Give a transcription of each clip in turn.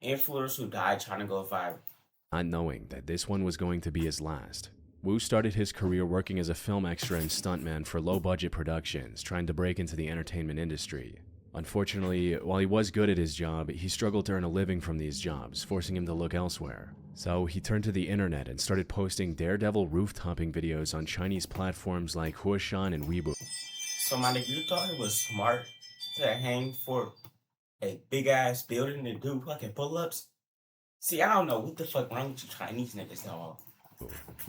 influencers who died trying to go viral. Not knowing that this one was going to be his last. Wu started his career working as a film extra and stuntman for low-budget productions, trying to break into the entertainment industry. Unfortunately, while he was good at his job, he struggled to earn a living from these jobs, forcing him to look elsewhere. So he turned to the internet and started posting daredevil roof-topping videos on Chinese platforms like Huashan and Weibo. So my nigga, you thought it was smart to hang for a big ass building to do fucking pull-ups? See, I don't know what the fuck wrong with you Chinese niggas, dog.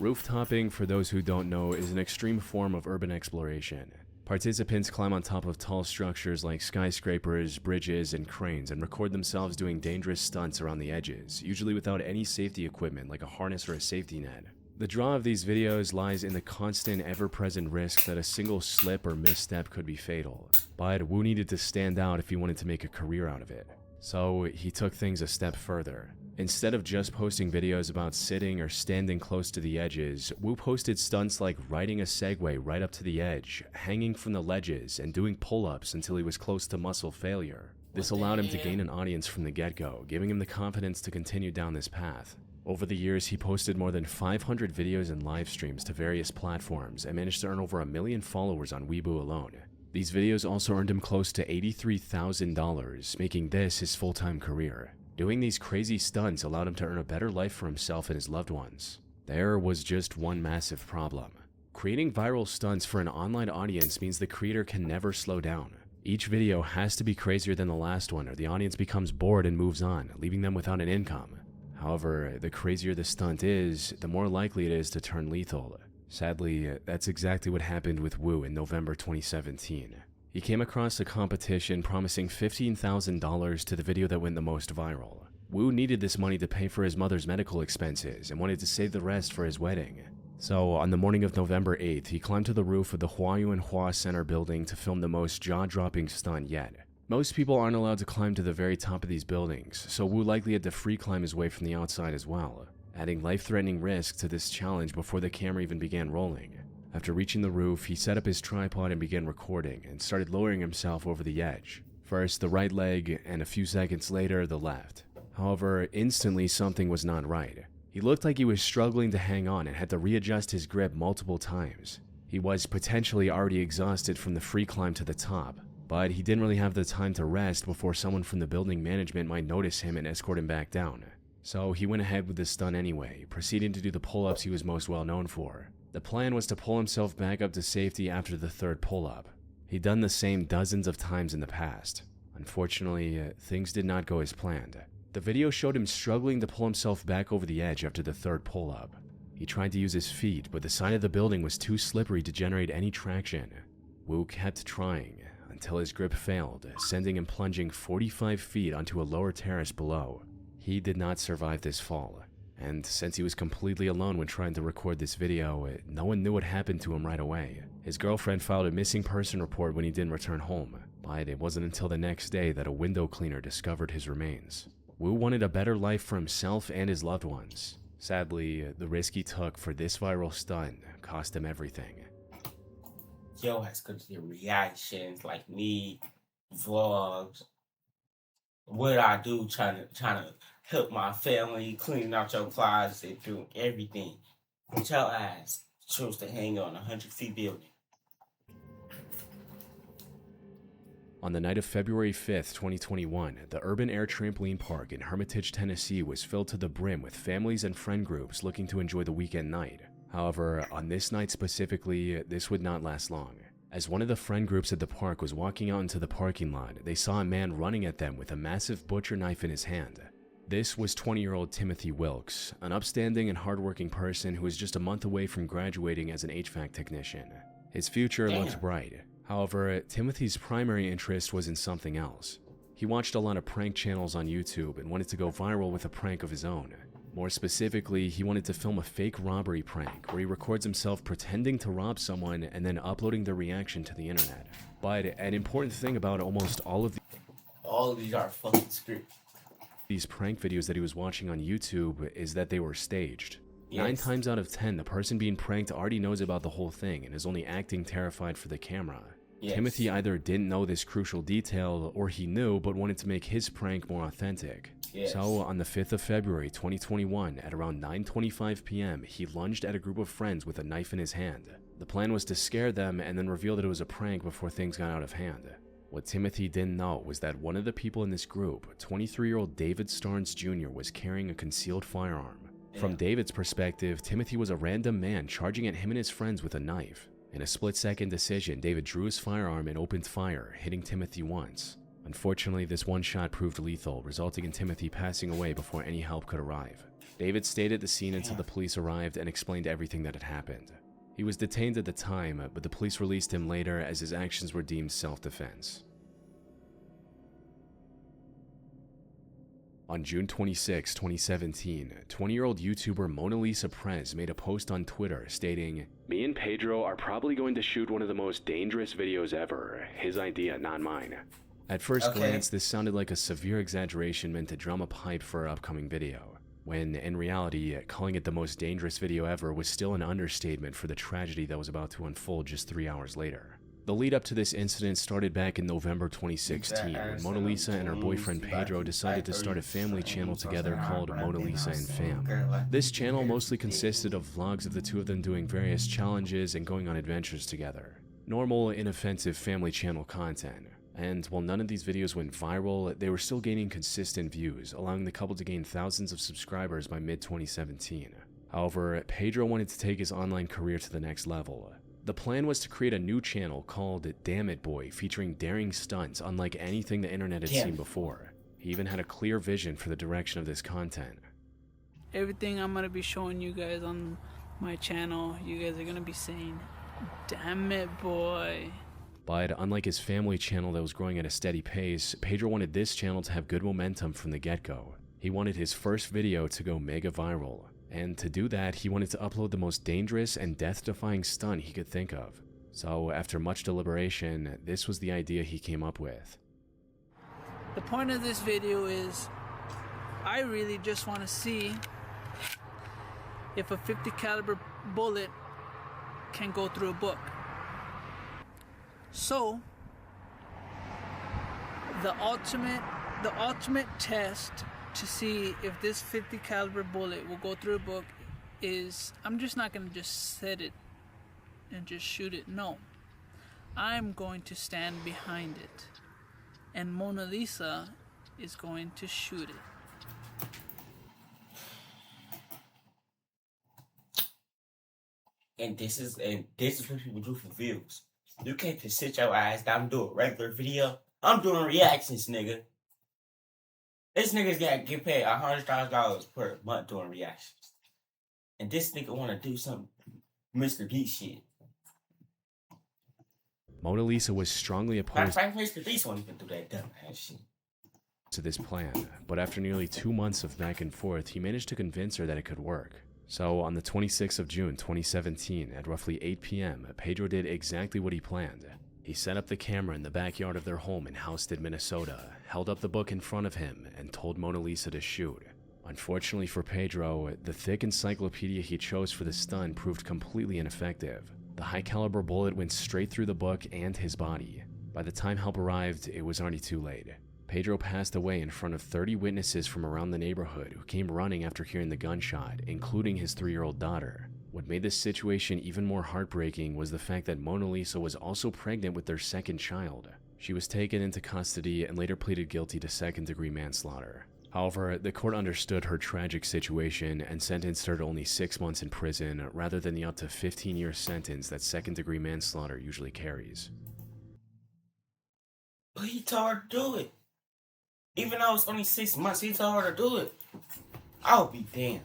Roof-topping, for those who don't know, is an extreme form of urban exploration. Participants climb on top of tall structures like skyscrapers, bridges, and cranes and record themselves doing dangerous stunts around the edges, usually without any safety equipment like a harness or a safety net. The draw of these videos lies in the constant, ever-present risk that a single slip or misstep could be fatal. But Wu needed to stand out if he wanted to make a career out of it. So he took things a step further. Instead of just posting videos about sitting or standing close to the edges, Wu posted stunts like riding a Segway right up to the edge, hanging from the ledges, and doing pull-ups until he was close to muscle failure. This allowed him to gain an audience from the get-go, giving him the confidence to continue down this path. Over the years, he posted more than 500 videos and live streams to various platforms and managed to earn over 1 million followers on Weibo alone. These videos also earned him close to $83,000, making this his full-time career. Doing these crazy stunts allowed him to earn a better life for himself and his loved ones. There was just one massive problem. Creating viral stunts for an online audience means the creator can never slow down. Each video has to be crazier than the last one or the audience becomes bored and moves on, leaving them without an income. However, the crazier the stunt is, the more likely it is to turn lethal. Sadly, that's exactly what happened with Wu in November 2017. He came across a competition promising $15,000 to the video that went the most viral. Wu needed this money to pay for his mother's medical expenses and wanted to save the rest for his wedding. So, on the morning of November 8th, he climbed to the roof of the Huayuan Hua Center building to film the most jaw-dropping stunt yet. Most people aren't allowed to climb to the very top of these buildings, so Wu likely had to free climb his way from the outside as well, adding life-threatening risk to this challenge before the camera even began rolling. After reaching the roof, he set up his tripod and began recording, and started lowering himself over the edge. First the right leg, and a few seconds later, the left. However, instantly something was not right. He looked like he was struggling to hang on and had to readjust his grip multiple times. He was potentially already exhausted from the free climb to the top, but he didn't really have the time to rest before someone from the building management might notice him and escort him back down. So he went ahead with the stunt anyway, proceeding to do the pull-ups he was most well known for. The plan was to pull himself back up to safety after the third pull-up. He'd done the same dozens of times in the past. Unfortunately, things did not go as planned. The video showed him struggling to pull himself back over the edge after the third pull-up. He tried to use his feet, but the side of the building was too slippery to generate any traction. Wu kept trying, until his grip failed, sending him plunging 45 feet onto a lower terrace below. He did not survive this fall. And since he was completely alone when trying to record this video, no one knew what happened to him right away. His girlfriend filed a missing person report when he didn't return home, but it wasn't until the next day that a window cleaner discovered his remains. Wu wanted a better life for himself and his loved ones. Sadly, the risk he took for this viral stunt cost him everything. Yo has good to the reactions like me, vlogs. What I do trying to help my family, cleaning out your closet, doing everything. But your ass chose to hang on a 100-feet building. On the night of February 5th, 2021, the Urban Air Trampoline Park in Hermitage, Tennessee was filled to the brim with families and friend groups looking to enjoy the weekend night. However, on this night specifically, this would not last long. As one of the friend groups at the park was walking out into the parking lot, they saw a man running at them with a massive butcher knife in his hand. This was 20-year-old Timothy Wilkes, an upstanding and hardworking person who was just a month away from graduating as an HVAC technician. His future looked bright. However, Timothy's primary interest was in something else. He watched a lot of prank channels on YouTube and wanted to go viral with a prank of his own. More specifically, he wanted to film a fake robbery prank where he records himself pretending to rob someone and then uploading their reaction to the internet. But an important thing about almost all of these are fucking scripted. These prank videos that he was watching on YouTube is that they were staged. Yes. 9 times out of 10, the person being pranked already knows about the whole thing and is only acting terrified for the camera. Yes. Timothy either didn't know this crucial detail or he knew but wanted to make his prank more authentic. Yes. So, on the 5th of February 2021, at around 9:25 p.m., he lunged at a group of friends with a knife in his hand. The plan was to scare them and then reveal that it was a prank before things got out of hand. What Timothy didn't know was that one of the people in this group, 23-year-old David Starnes Jr., was carrying a concealed firearm. From David's perspective, Timothy was a random man charging at him and his friends with a knife. In a split-second decision, David drew his firearm and opened fire, hitting Timothy once. Unfortunately, this one shot proved lethal, resulting in Timothy passing away before any help could arrive. David stayed at the scene until the police arrived and explained everything that had happened. He was detained at the time, but the police released him later as his actions were deemed self-defense. On June 26, 2017, 20-year-old YouTuber Mona Lisa Prez made a post on Twitter stating, "Me and Pedro are probably going to shoot one of the most dangerous videos ever. His idea, not mine." At first glance, this sounded like a severe exaggeration meant to drum up hype for her upcoming video, when in reality, calling it the most dangerous video ever was still an understatement for the tragedy that was about to unfold just 3 hours later. The lead up to this incident started back in November 2016 when Mona Lisa and her boyfriend Pedro decided to start a family channel together called Mona Lisa and Fam. This channel mostly consisted of vlogs of the two of them doing various challenges and going on adventures together. Normal, inoffensive family channel content. And while none of these videos went viral, they were still gaining consistent views, allowing the couple to gain thousands of subscribers by mid-2017. However, Pedro wanted to take his online career to the next level. The plan was to create a new channel called Damn It Boy, featuring daring stunts unlike anything the internet had seen before. He even had a clear vision for the direction of this content. Everything I'm gonna be showing you guys on my channel, you guys are gonna be saying, "Damn it, boy." But unlike his family channel that was growing at a steady pace, Pedro wanted this channel to have good momentum from the get-go. He wanted his first video to go mega viral. And to do that, he wanted to upload the most dangerous and death-defying stunt he could think of. So after much deliberation, this was the idea he came up with. The point of this video is, I really just want to see if a .50 caliber bullet can go through a book. So, the ultimate test to see if this .50 caliber bullet will go through a book is, I'm just not going to just set it and just shoot it. No. I'm going to stand behind it. And Mona Lisa is going to shoot it. And this is what people do for views. You can't just sit your ass down and do a regular video. I'm doing reactions, nigga. This nigga's gotta get paid $100,000 per month doing reactions. And this nigga wanna do some Mr. Beast shit. Mona Lisa was strongly opposed Mr. Beast won't even do that dumb ass shit to this plan, but after nearly 2 months of back and forth, he managed to convince her that it could work. So on the 26th of June 2017, at roughly 8 p.m., Pedro did exactly what he planned. He set up the camera in the backyard of their home in Houston, Minnesota, held up the book in front of him, and told Mona Lisa to shoot. Unfortunately for Pedro, the thick encyclopedia he chose for the stunt proved completely ineffective. The high-caliber bullet went straight through the book and his body. By the time help arrived, it was already too late. Pedro passed away in front of 30 witnesses from around the neighborhood who came running after hearing the gunshot, including his 3-year-old daughter. What made this situation even more heartbreaking was the fact that Mona Lisa was also pregnant with their second child. She was taken into custody and later pleaded guilty to second-degree manslaughter. However, the court understood her tragic situation and sentenced her to only 6 months in prison rather than the up to 15-year sentence that second-degree manslaughter usually carries. But he told her to do it. Even though it's only 6 months, he told her to do it. I'll be damned.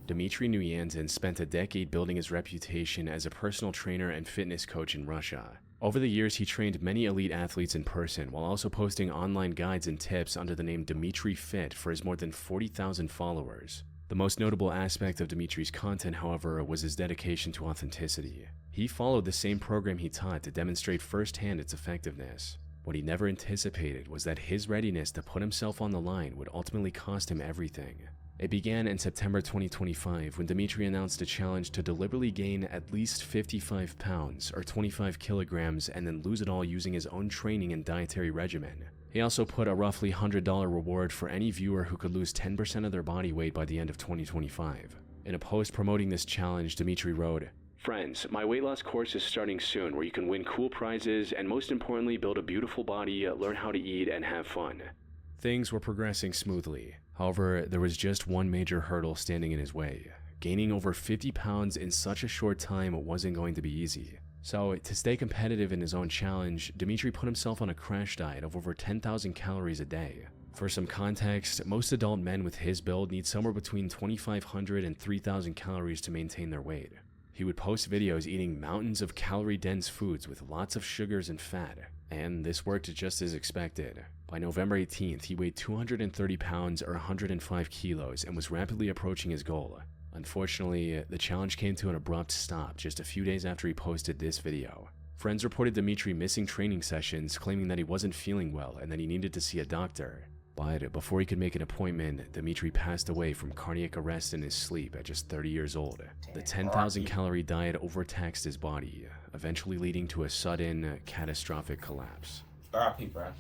Dmitry Nuyanzin spent a decade building his reputation as a personal trainer and fitness coach in Russia. Over the years, he trained many elite athletes in person while also posting online guides and tips under the name Dmitry Fit for his more than 40,000 followers. The most notable aspect of Dmitry's content, however, was his dedication to authenticity. He followed the same program he taught to demonstrate firsthand its effectiveness. What he never anticipated was that his readiness to put himself on the line would ultimately cost him everything. It began in September 2025 when Dimitri announced a challenge to deliberately gain at least 55 pounds or 25 kilograms and then lose it all using his own training and dietary regimen. He also put a roughly $100 reward for any viewer who could lose 10% of their body weight by the end of 2025. In a post promoting this challenge, Dimitri wrote, "Friends, my weight loss course is starting soon where you can win cool prizes and most importantly build a beautiful body, learn how to eat, and have fun." Things were progressing smoothly. However, there was just one major hurdle standing in his way. Gaining over 50 pounds in such a short time wasn't going to be easy. So, to stay competitive in his own challenge, Dimitri put himself on a crash diet of over 10,000 calories a day. For some context, most adult men with his build need somewhere between 2,500 and 3,000 calories to maintain their weight. He would post videos eating mountains of calorie-dense foods with lots of sugars and fat, and this worked just as expected. By November 18th, he weighed 230 pounds or 105 kilos and was rapidly approaching his goal. Unfortunately, the challenge came to an abrupt stop just a few days after he posted this video. Friends reported Dimitri missing training sessions, claiming that he wasn't feeling well and that he needed to see a doctor. But before he could make an appointment, Dimitri passed away from cardiac arrest in his sleep at just 30 years old. The 10,000 calorie diet overtaxed his body, eventually leading to a sudden, catastrophic collapse. R.I.P., bro.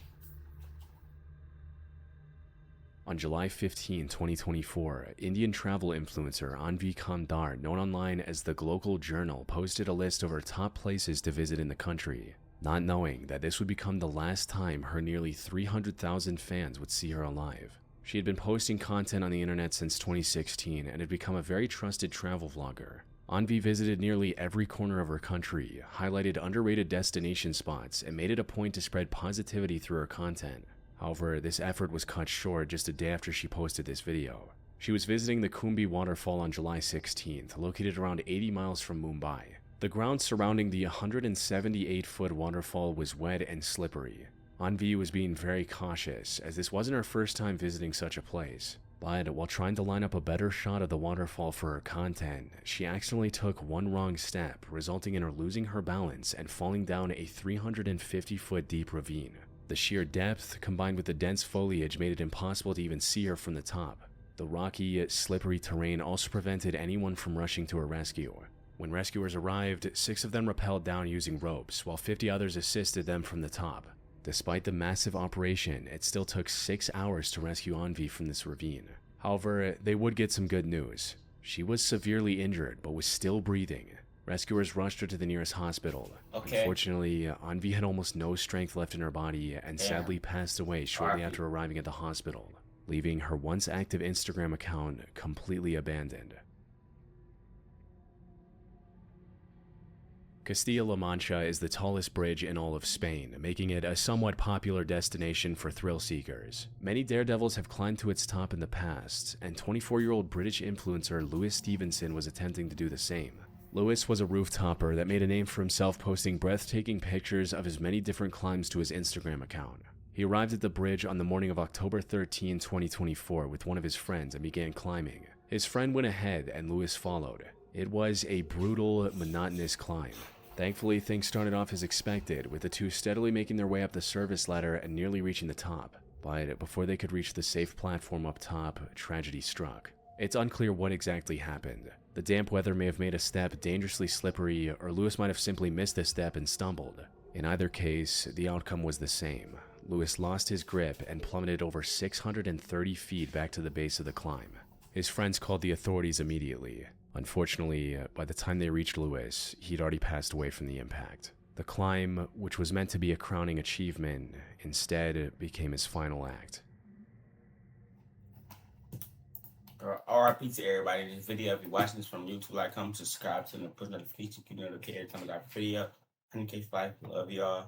On July 15, 2024, Indian travel influencer Anvi Kandar, known online as the Global Journal, posted a list of her top places to visit in the country, not knowing that this would become the last time her nearly 300,000 fans would see her alive. She had been posting content on the internet since 2016 and had become a very trusted travel vlogger. Anvi visited nearly every corner of her country, highlighted underrated destination spots, and made it a point to spread positivity through her content. However, this effort was cut short just a day after she posted this video. She was visiting the Khumbi waterfall on July 16th, located around 80 miles from Mumbai. The ground surrounding the 178-foot waterfall was wet and slippery. Anvi was being very cautious, as this wasn't her first time visiting such a place. But while trying to line up a better shot of the waterfall for her content, she accidentally took one wrong step, resulting in her losing her balance and falling down a 350-foot deep ravine. The sheer depth, combined with the dense foliage, made it impossible to even see her from the top. The rocky, slippery terrain also prevented anyone from rushing to her rescue. When rescuers arrived, 6 of them rappelled down using ropes, while 50 others assisted them from the top. Despite the massive operation, it still took 6 hours to rescue Anvi from this ravine. However, they would get some good news. She was severely injured, but was still breathing. Rescuers rushed her to the nearest hospital. Okay. Unfortunately, Anvi had almost no strength left in her body and sadly passed away shortly after arriving at the hospital, leaving her once active Instagram account completely abandoned. Castilla-La Mancha is the tallest bridge in all of Spain, making it a somewhat popular destination for thrill seekers. Many daredevils have climbed to its top in the past, and 24-year-old British influencer Lewis Stevenson was attempting to do the same. Lewis was a rooftopper that made a name for himself posting breathtaking pictures of his many different climbs to his Instagram account. He arrived at the bridge on the morning of October 13, 2024 with one of his friends and began climbing. His friend went ahead and Lewis followed. It was a brutal, monotonous climb. Thankfully, things started off as expected, with the two steadily making their way up the service ladder and nearly reaching the top. But before they could reach the safe platform up top, tragedy struck. It's unclear what exactly happened. The damp weather may have made a step dangerously slippery, or Lewis might have simply missed a step and stumbled. In either case, the outcome was the same. Lewis lost his grip and plummeted over 630 feet back to the base of the climb. His friends called the authorities immediately. Unfortunately, by the time they reached Lewis, he'd already passed away from the impact. The climb, which was meant to be a crowning achievement, instead became his final act. RIP to everybody in this video. If you're watching this from YouTube, like, comment, subscribe to the push notification, you know, every time I got a video. 100K for life. Love y'all.